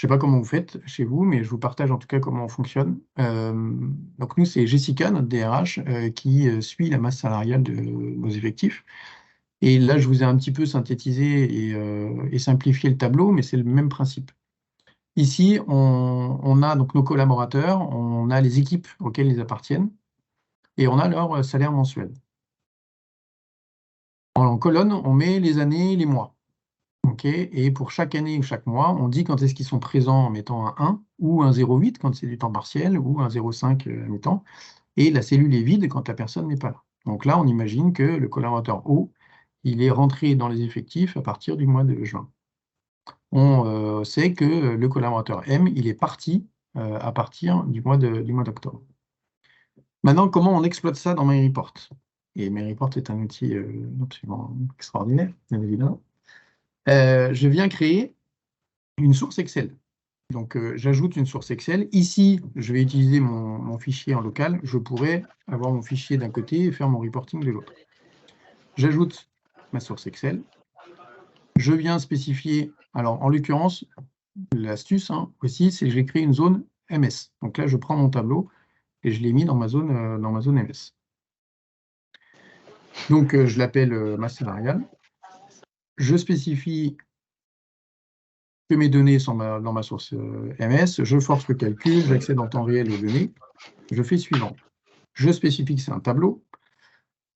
sais pas comment vous faites chez vous, mais je vous partage en tout cas comment on fonctionne. Donc nous, c'est Jessica, notre DRH, qui suit la masse salariale de nos effectifs. Et là, je vous ai un petit peu synthétisé et simplifié le tableau, mais c'est le même principe. Ici, on a donc nos collaborateurs, on a les équipes auxquelles ils appartiennent, et on a leur salaire mensuel. En colonne, on met les années, les mois. Et pour chaque année ou chaque mois, on dit quand est-ce qu'ils sont présents en mettant un 1 ou un 0,8 quand c'est du temps partiel ou un 0,5 à mi-temps. Et la cellule est vide quand la personne n'est pas là. Donc là, on imagine que le collaborateur O, il est rentré dans les effectifs à partir du mois de juin. On sait que le collaborateur M, il est parti à partir du mois d'octobre. Maintenant, comment on exploite ça dans MyReport? Et MyReport est un outil absolument extraordinaire, bien évidemment. Je viens créer une source Excel. Donc, j'ajoute une source Excel. Ici, je vais utiliser mon fichier en local. Je pourrais avoir mon fichier d'un côté et faire mon reporting de l'autre. J'ajoute ma source Excel. Je viens spécifier, alors en l'occurrence, l'astuce aussi, c'est que j'ai créé une zone MS. Donc là, je prends mon tableau et je l'ai mis dans ma zone MS. Donc, je l'appelle masse salariale. Je spécifie que mes données sont dans ma source MS. Je force le calcul, j'accède en temps réel aux données. Je fais suivant. Je spécifie que c'est un tableau.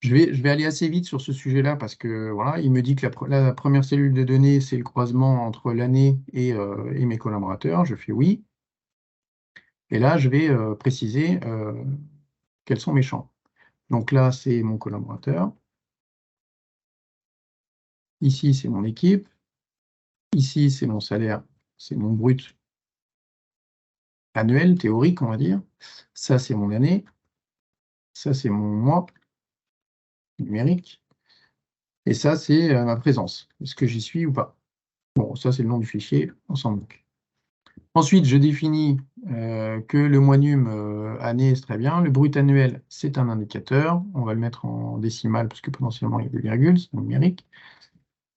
Je vais aller assez vite sur ce sujet-là parce que voilà, il me dit que la première cellule de données, c'est le croisement entre l'année et mes collaborateurs. Je fais oui. Et là, je vais préciser quels sont mes champs. Donc là, c'est mon collaborateur. Ici, c'est mon équipe. Ici, c'est mon salaire, c'est mon brut annuel, théorique, on va dire. Ça, c'est mon année. Ça, c'est mon mois numérique. Et ça, c'est ma présence. Est-ce que j'y suis ou pas? Bon, ça, c'est le nom du fichier, on s'en moque. Ensuite, je définis que le mois num année, c'est très bien. Le brut annuel, c'est un indicateur. On va le mettre en décimale parce que potentiellement, il y a des virgules, c'est numérique.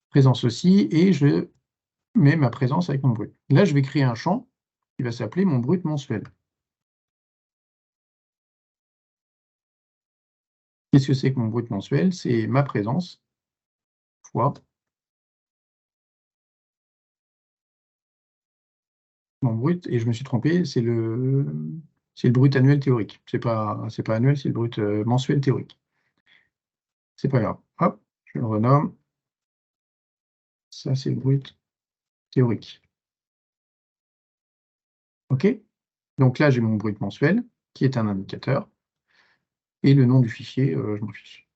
Présence aussi, et je mets ma présence avec mon brut. Là, je vais créer un champ qui va s'appeler mon brut mensuel. Qu'est-ce que c'est que mon brut mensuel? C'est ma présence fois mon brut, et je me suis trompé, c'est le brut annuel théorique. C'est pas annuel, c'est le brut mensuel théorique. C'est pas grave. Hop, je le renomme. Ça, c'est le brut théorique. OK? Donc là, j'ai mon brut mensuel, qui est un indicateur, et le nom du fichier, je m'en fiche.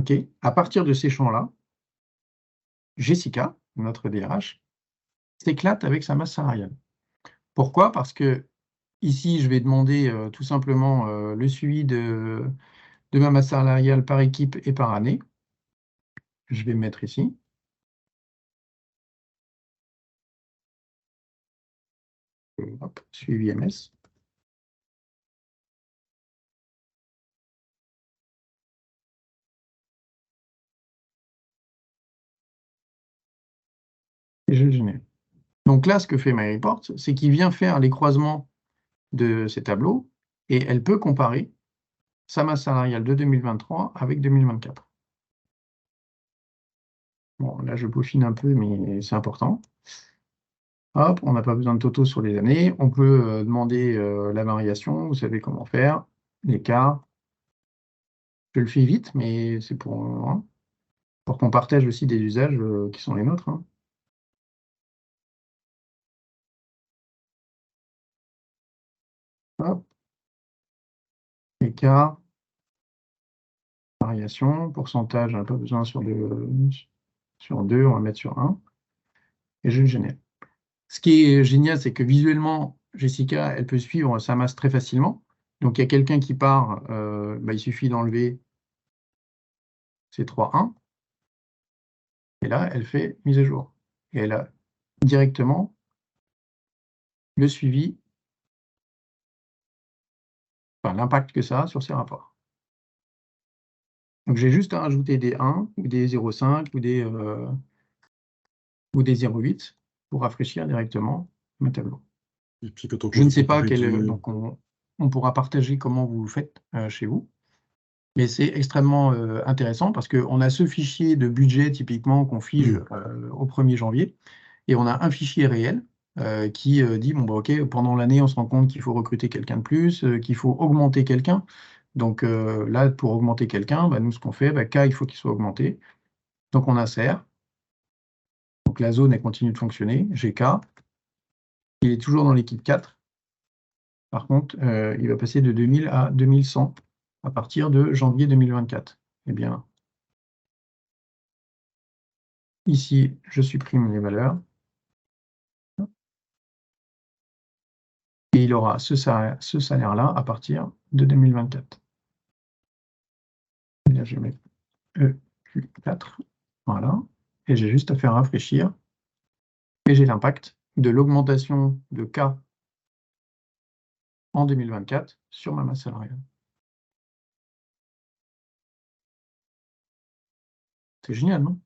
OK? À partir de ces champs-là, Jessica, notre DRH, s'éclate avec sa masse salariale. Pourquoi? Parce que ici, je vais demander tout simplement le suivi de ma masse salariale par équipe et par année. Je vais me mettre ici. Hop, suivi MS. Et je le génère. Donc là, ce que fait MyReport, c'est qu'il vient faire les croisements de ces tableaux et elle peut comparer sa masse salariale de 2023 avec 2024. Bon, là, je peaufine un peu, mais c'est important. Hop, on n'a pas besoin de toto sur les années. On peut demander la variation. Vous savez comment faire. L'écart. Je le fais vite, mais c'est pour qu'on partage aussi des usages qui sont les nôtres. Hop. Écart. Variation. Pourcentage, on n'a pas besoin sur 2, on va mettre sur 1. Et je le génère. Ce qui est génial, c'est que visuellement, Jessica, elle peut suivre sa masse très facilement. Donc, il y a quelqu'un qui part, il suffit d'enlever ces 3-1. Et là, elle fait mise à jour. Et elle a directement le suivi, enfin, l'impact que ça a sur ses rapports. Donc, j'ai juste à rajouter des 1 ou des 0,5 ou des 0,8 pour rafraîchir directement mes tableaux. Et puis quand on Je ne sais pas comparer donc on pourra partager comment vous le faites chez vous. Mais c'est extrêmement intéressant parce qu'on a ce fichier de budget typiquement qu'on fige au 1er janvier et on a un fichier réel qui dit, bon, bah, OK, pendant l'année, on se rend compte qu'il faut recruter quelqu'un de plus, qu'il faut augmenter quelqu'un. Donc là, pour augmenter quelqu'un, bah, nous, ce qu'on fait, bah, K, il faut qu'il soit augmenté. Donc on insère. Donc la zone, elle continue de fonctionner. J'ai K. Il est toujours dans l'équipe 4. Par contre, il va passer de 2000 à 2100 à partir de janvier 2024. Eh bien, ici, je supprime les valeurs. Et il aura ce salaire-là à partir de 2024. Et là, je vais mettre EQ4. Voilà. Et j'ai juste à faire rafraîchir. Et j'ai l'impact de l'augmentation de K en 2024 sur ma masse salariale. C'est génial, non?